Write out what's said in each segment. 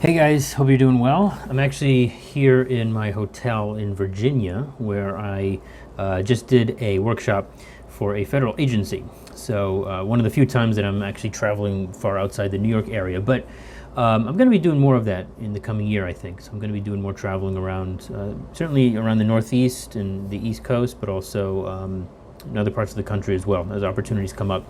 Hey guys, hope you're doing well. I'm actually here in my hotel in Virginia where I just did a workshop for a federal agency. So one of the few times that I'm actually traveling far outside the New York area, but I'm going to be doing more of that in the coming year, I think. So I'm going to be doing more traveling around, certainly around the Northeast and the East Coast, but also in other parts of the country as well as opportunities come up.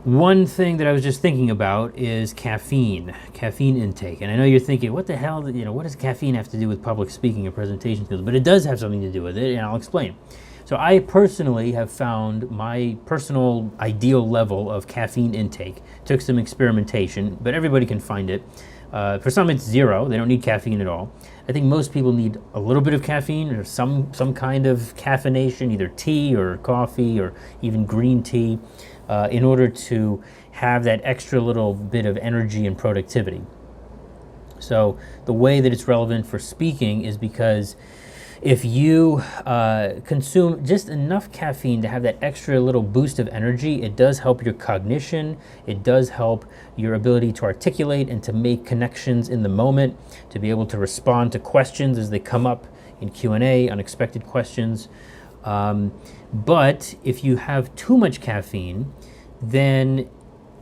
One thing that I was just thinking about is caffeine intake. And I know you're thinking, what the hell, what does caffeine have to do with public speaking or presentation skills? But it does have something to do with it, and I'll explain. So I personally have found my personal ideal level of caffeine intake. Took some experimentation, but everybody can find it. For some, it's zero. They don't need caffeine at all. I think most people need a little bit of caffeine or some kind of caffeination, either tea or coffee or even green tea, in order to have that extra little bit of energy and productivity. So the way that it's relevant for speaking is because if you consume just enough caffeine to have that extra little boost of energy, it does help your cognition, it does help your ability to articulate and to make connections in the moment, to be able to respond to questions as they come up in Q&A, unexpected questions. But if you have too much caffeine, then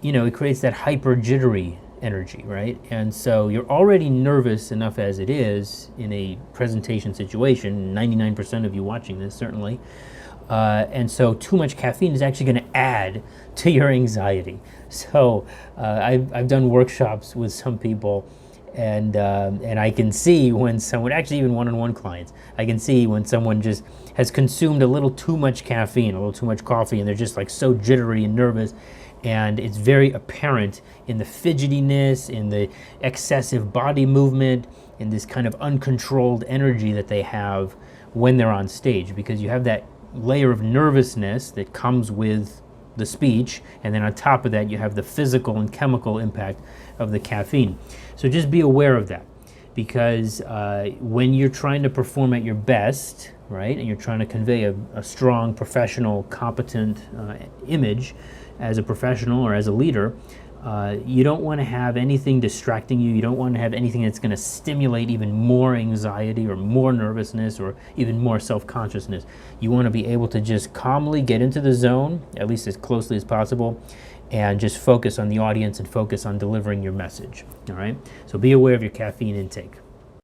it creates that hyper jittery energy, right? And so you're already nervous enough as it is in a presentation situation, 99% of you watching this certainly, and so too much caffeine is actually going to add to your anxiety. So I've done workshops with some people, and I can see when someone, actually even one-on-one clients, I can see when someone just has consumed a little too much caffeine, a little too much coffee, and they're just like so jittery and nervous. And it's very apparent in the fidgetiness, in the excessive body movement, in this kind of uncontrolled energy that they have when they're on stage, because you have that layer of nervousness that comes with the speech, and then on top of that you have the physical and chemical impact of the caffeine. So just be aware of that, because when you're trying to perform at your best, right, and you're trying to convey a strong, professional, competent image as a professional or as a leader, you don't want to have anything distracting you. You don't want to have anything that's going to stimulate even more anxiety or more nervousness or even more self-consciousness. You want to be able to just calmly get into the zone, at least as closely as possible, and just focus on the audience and focus on delivering your message. All right? So be aware of your caffeine intake.